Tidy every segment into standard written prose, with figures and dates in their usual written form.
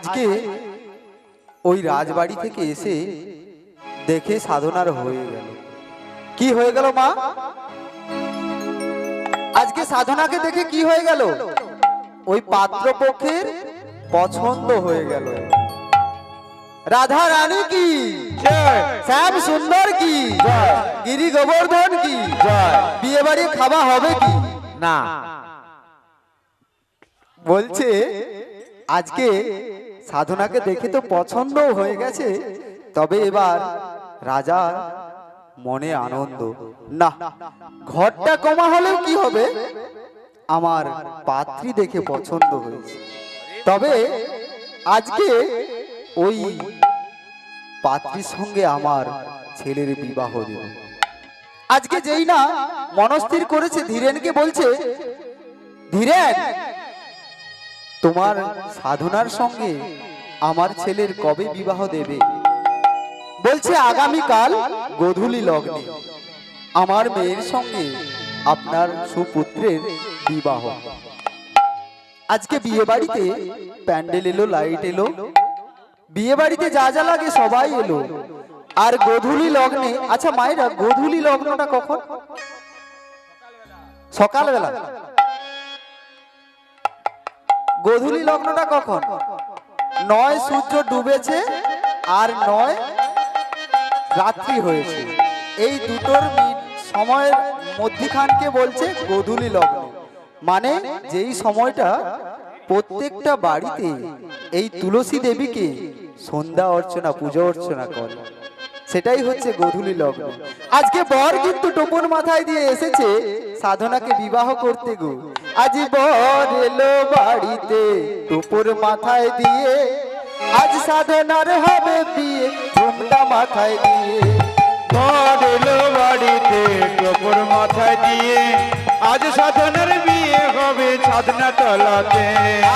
আজকে ওই রাজবাড়ি থেকে এসে দেখে সাধনার হয়ে গেল। কি হয়ে গেল মা? আজকে সাধনাকে দেখে কি হয়ে গেল? ওই পাত্রপক্ষের পছন্দ হয়ে গেল। রাধা রানী কি, শ্যাম সুন্দর কি, গিরি গোবর্ধন কি, বিয়ে বাড়ি খাওয়া হবে কি না? বলছে আজকে সাধনাকে দেখে তো পছন্দ হয়ে গেছে, তবে এবার রাজার মনে আনন্দ না, ঘরটা কমা হলেও কি হবে, আমার পাত্রী দেখে পছন্দ হয়েছে, তবে আজকে ওই পাত্রীর সঙ্গে আমার ছেলের বিবাহ দেব। আজকে যেই না মনস্থির করেছে, ধীরেনকে বলছে, ধীরেন তোমার সাধনার সঙ্গে আমার ছেলের কবে বিবাহ দেবে? বলছে আগামীকাল গোধূলি লগ্নে আমার মেয়ের সঙ্গে আপনার সুপুত্রের বিবাহ। আজকে বিয়ে বাড়িতে প্যান্ডেল এলো, লাইট এলো, বিয়ে বাড়িতে যা যা লাগে সবাই এলো, আর গোধূলি লগ্নে, আচ্ছা মায়েরা গোধূলি লগ্নটা কখন? সকালবেলা। গোধূলি লগ্নটা কখন? নয় সূর্য ডুবেছে আর নয় রাত্রি হয়েছে, এই দুটোর সময়ের মধ্যখানকে বলছে গোধূলি লগ্ন। মানে যেই সময়টা প্রত্যেকটা বাড়িতে এই তুলসী দেবীকে সন্ধ্যা অর্চনা, পুজো অর্চনা করে, সেটাই হচ্ছে গোধূলি লগ্ন। আজকে বর কিন্তু টোপর মাথায় দিয়ে এসেছে সাধনাকে বিবাহ করতে গো। আজ বর এলো বাড়িতে টোপর মাথায় দিয়ে, আজ সাধনার হবে বিয়ে ঘুমটা মাথায় দিয়ে। বর এলো বাড়িতে টোপর মাথায় দিয়ে, আজ সাধনার বিয়ে হবে ছাদনা তলাতে।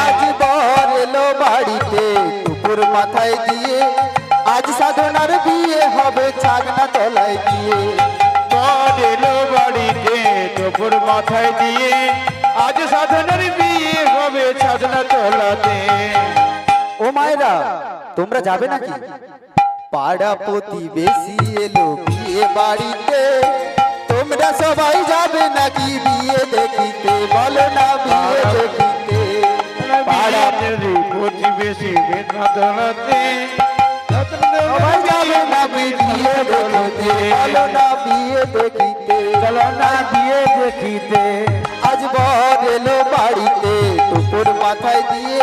আজ বর এলো বাড়িতে টোপর মাথায় দিয়ে, আজ সাধনার বিয়ে হবে ছাদনা তলায় দিয়ে। বর এলো বাড়িতে টোপর মাথায় দিয়ে, আজ সাধনার বিয়ে হবে ছাদনা তলাতে। ও মায়েরা তোমরা যাবে নাকি? পাড়া প্রতিবেশী এলো বিয়ে বাড়িতে, তোমরা সবাই যাবে নাকি বিয়ে দেখিতে? বলো না বিয়ে দেখিতে। পাড়া প্রতিবেশী বেদনা তলাতে, সবাই যাবে না বিয়ে দেখিতে? বলো না বিয়ে দেখিতে। চলো না বিয়ে দেখিতে। আজ বর এলো বাড়িতে টোপর মাথায় দিয়ে,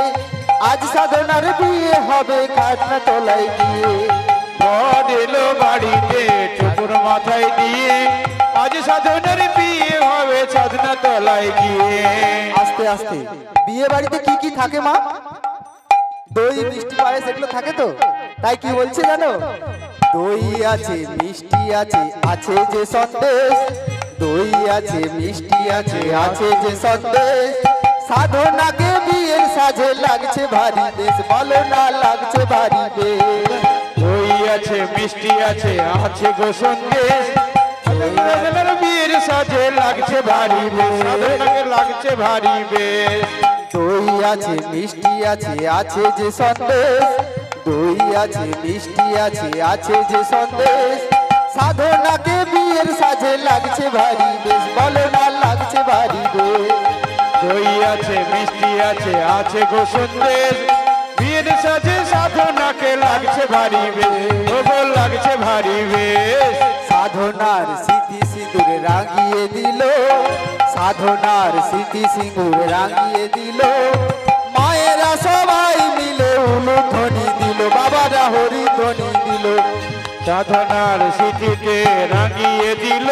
আজ সাধনার বিয়ে হবে খাটনা তলায় দিয়ে। বর এলো বাড়িতে টোপর মাথায় দিয়ে, আজ সাধনার বিয়ে হবে ছাদনা তলায় গিয়ে। আস্তে আস্তে বিয়ে বাড়িতে কি কি থাকে মা? দই মিষ্টি পায়েস এগুলো থাকে তো, তাই কি বলছে জানো? দই আছে মিষ্টি আছে, আছে যে সন্দেশ, দই আছে মিষ্টি আছে, আছে যে সন্দেশ, সাধনাকে বিয়ের সাজে লাগছে ভারী বেশ। বলো না লাগছে ভারী বেশ। দই আছে মিষ্টি আছে, আছে গো সন্দেশ, সাধনার বিয়ের সাজে লাগছে ভারী বেশ, সাধনাকে লাগছে ভারী বেশ। দই আছে মিষ্টি আছে, আছে যে সন্দেশ, দই আছে মিষ্টি আছে, আছে যে সন্দেশ, সাধনাকে বিয়ের সাজে লাগছে ভারী বেশ। বলো না লাগছে ভারী বেশ। দই আছে মিষ্টি আছে, আছে গো সন্দেশ, বিয়ের সাজে সাধনাকে লাগছে ভারী বেশ, ও লাগছে ভারী বেশ। সাধনার স্মৃতি সিঁদুর রাঙিয়ে দিল, সাধনার স্মৃতি সিঁদুর রাঙিয়ে দিল, মায়েরা সবাই মিলে উলুধ্বনি দিল, বাবারা হরি ধ্বনি দিল। সাধনার স্মৃতিতে রাঙিয়ে দিল,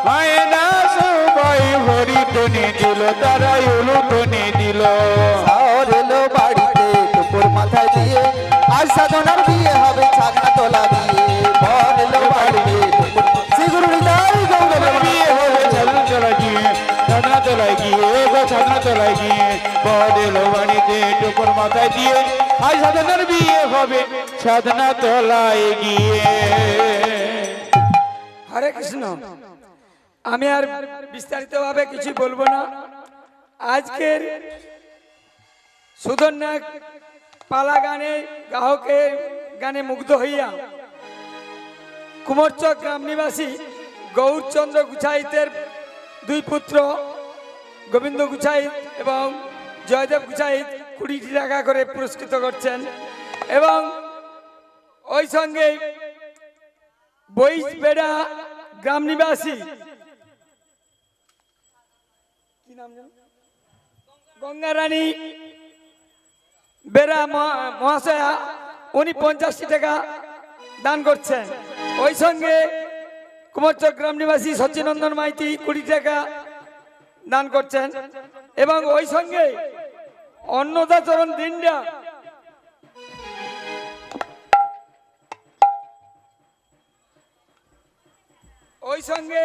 মায়েরা সবাই হরি ধ্বনি দিল, তারাই উলুধ্বনি দিল। শহর এলো বাড়িতে টোপর মাথায় দিয়ে, আজ সাধনার বিয়ে হবে ছাদনা তলা দিয়ে। বর এলো বাড়িতে শ্রী গুরু হৃদয় গৌর বিয়ে হবে ছাদনা তলায় গিয়ে, ছাদনা তলায় গিয়ে গো ছাদনা তলায় গিয়ে। বর এলো বাড়িতে টোপর মাথায় দিয়ে, আজ সাধনার বিয়ে হবে ছাদনা তলায় গিয়ে। হরে কৃষ্ণ। আমি আর বিস্তারিতভাবে কিছু বলবো না। আজকের সুধন্যা পালা গানে গ্রাহকের গানে মুগ্ধ হইয়া কুমোরচক গ্রাম নিবাসী গৌরচন্দ্র গুছাইতের দুই পুত্র গোবিন্দ গুছাইত এবং জয়দেব গুছাইত 20 টাকা করে পুরস্কৃত করছেন। এবং ওই সঙ্গে বইসবেড়া গ্রাম নিবাসী কি নাম জানো? গঙ্গারানী বেরা মহাশয়া, উনি 50 টাকা দান করছেন। ওই সঙ্গে কুমারচক গ্রাম নিবাসী সচিনন্দন মাইতি 20 টাকা দান করছেন। এবং ওই সঙ্গে অন্নদাচরণ দিনডা ওই সঙ্গে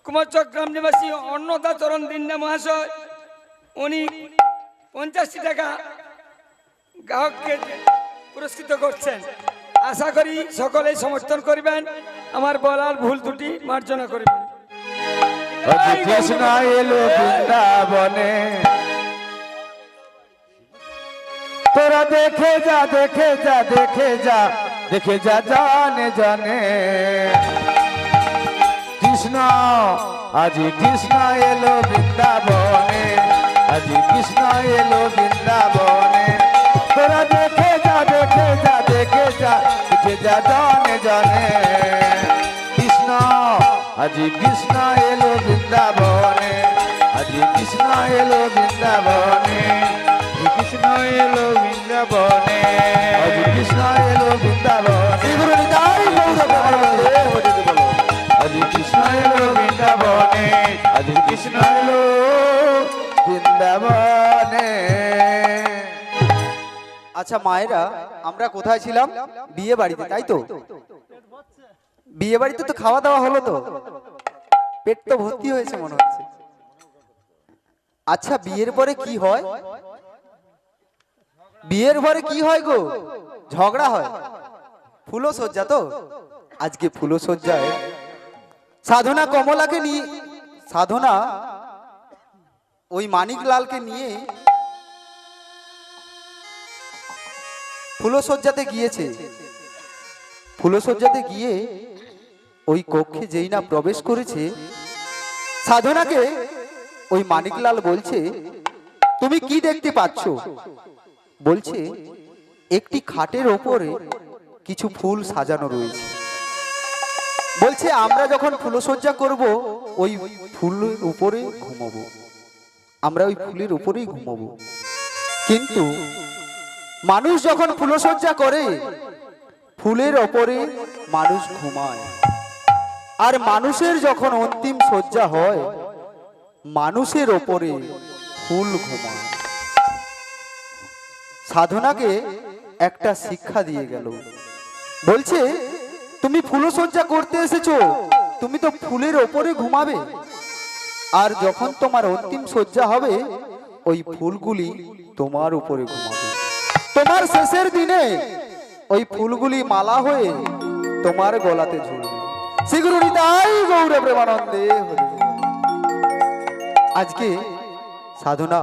কুমারচক গ্রাম নিবাসী অন্নদাচরণ দিনডা মহাশয়, উনি 50 টাকা গ্রাহককে পুরস্কৃত করছেন। আশা করি সকলেই সমর্থন করবেন, আমার বলার ভুল ত্রুটি মার্জনা করবেন। কৃষ্ণ এলো বৃন্দাবনে, তোরা দেখে যা দেখে যা দেখে যা দেখে যা জানে জানে কৃষ্ণ, আজি কৃষ্ণ এলো বৃন্দাবনে, আজি কৃষ্ণ এলো বৃন্দাবনে, তোরা দেখে যা দেখে যা দেখে যা দেখে যা জানে জানে কৃষ্ণ, আজি কৃষ্ণ এলো বৃন্দাবনে, আজি কৃষ্ণ এলো বৃন্দাবনে, কৃষ্ণ এলো বৃন্দাবনে, আজি কৃষ্ণ এলো বৃন্দাবনে, আজি কৃষ্ণ এলো বৃন্দাবনে, আজি কৃষ্ণ এলো বৃন্দাবনে। আচ্ছা মায়েরা, আমরা কোথায় ছিলাম? বিয়ে বাড়িতে, তাই তো? বিয়ে বাড়িতে তো খাওয়া দাওয়া হলো, তো পেট তো ভর্তি হয়েছে মনে হচ্ছে। আচ্ছা বিয়ের পরে কি হয়? বিয়ের পরে কি হয় গো? ঝগড়া হয়। ফুলসজ্জা তো, আজকে ফুলসজ্জায় সাধনা কমলাকে নিয়ে, সাধনা ওই মানিকলালকে নিয়ে ফুলসজ্জাতে গিয়েছে। ফুলসজ্জাতে গিয়ে ওই কক্ষে যেই না প্রবেশ করেছে, সাধনাকে ওই মানিকলাল বলছে, তুমি কি দেখতে পাচ্ছ? বলছে, একটি খাটের ওপরে কিছু ফুল সাজানো রয়েছে। বলছে, আমরা যখন ফুলসজ্জা করব ওই ফুলের উপরে ঘুমাবো, আমরা ওই ফুলের উপরেই ঘুমাবো। কিন্তু মানুষ যখন ফুলসজ্জা করে ফুলের ওপরে মানুষ ঘুমায়, আর মানুষের যখন অন্তিম সজ্জা হয় মানুষের ওপরে ফুল ঘুমায়। সাধনাকে একটা শিক্ষা দিয়ে গেল। বলছে, তুমি ফুলসজ্জা করতে এসেছো, তুমি তো ফুলের ওপরে ঘুমাবে, আর যখন তোমার অন্তিম সজ্জা হবে ওই ফুলগুলি তোমার উপরে ঘুমাবে। তোমার শেষের দিনে ওই ফুলগুলি মালা হয়ে তোমার গলাতে ঝুলবে। শ্রীগুরু নিতাই গৌর প্রেমানন্দে হরি। আজকে সাধনা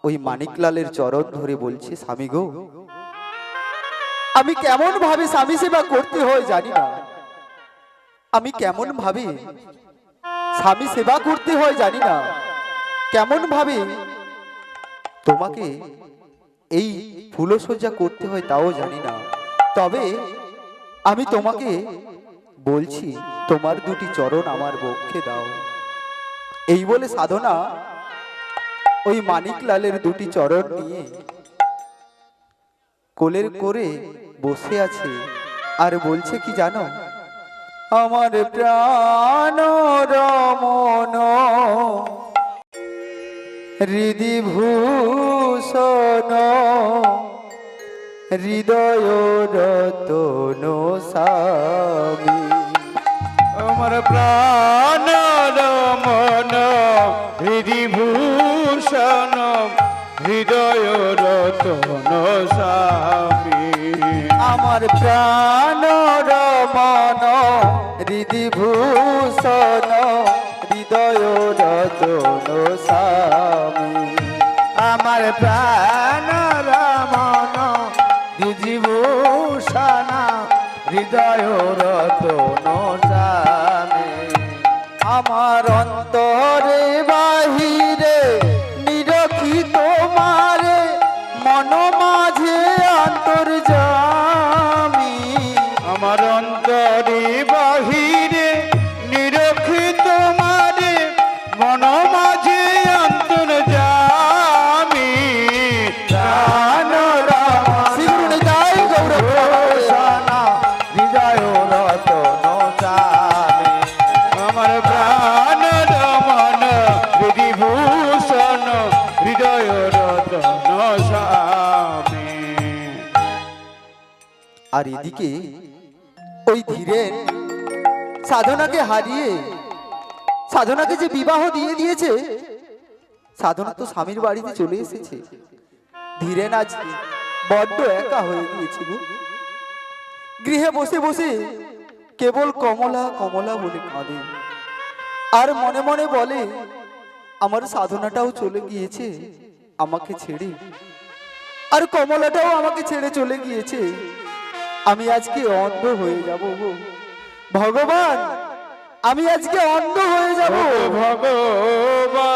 ওই মানিকলালের চরণ ধরে বলছে, স্বামী গো, আমি কেমন ভাবে স্বামী সেবা করতে হয় জানি না, আমি কেমন ভাবে স্বামী সেবা করতে হয় জানি না, কেমন ভাবে তোমাকে এই ফুলসজ্জা করতে হয় তাও জানি না, তবে আমি তোমাকে বলছি তোমার দুটি চরণ আমার বক্ষে দাও। এই বলে সাধনা ওই মানিকলালের দুটি চরণ নিয়ে কোলের করে বসে আছে, আর বলছে কি জানো? আমার প্রাণ রমন হৃদি ভূষণ হৃদয় রতন স্বামী, আমার প্রাণ রমন হৃদি ভূষণ হৃদয় রতন স্বামী, আমার প্রাণ রমন হৃদি ভূষণ হৃদয় রতন স্বামী, আমার প্রাণ রমন দিজিভূষণা হৃদয় রতন জানে। আমার অন্তরে বাহিরে নিরখি তোমারে, মন মাঝে অন্তর্যামী। আমার অন্তরে বাহিরে নিরক্ষিত মারে, মন মাঝে অন্তর্যামী। প্রাণ শ্রীগুরু নিতাই গৌর রামনা হৃদয় রতন জানে। আমার প্রাণ রমন বিভূষণ হৃদয় রতন স্বামী। আর এদিকে ওই ধীরেন সাধনাকে হারিয়ে, সাধনাকে যে বিবাহ দিয়ে দিয়েছে, সাধনা তো স্বামীর বাড়িতে চলে এসেছে। ধীরেন আজ বড্ড একা হয়ে গিয়েছে গো। গৃহে বসে বসে কেবল কমলা কমলা বলে কাঁদে, আর মনে মনে বলে আমার সাধনাটাও চলে গিয়েছে আমাকে ছেড়ে, আর কমলাটাও আমাকে ছেড়ে চলে গিয়েছে। আমি আজকে অন্ধ হয়ে যাব গো ভগবান, আমি আজকে অন্ধ হয়ে যাব। ভগবান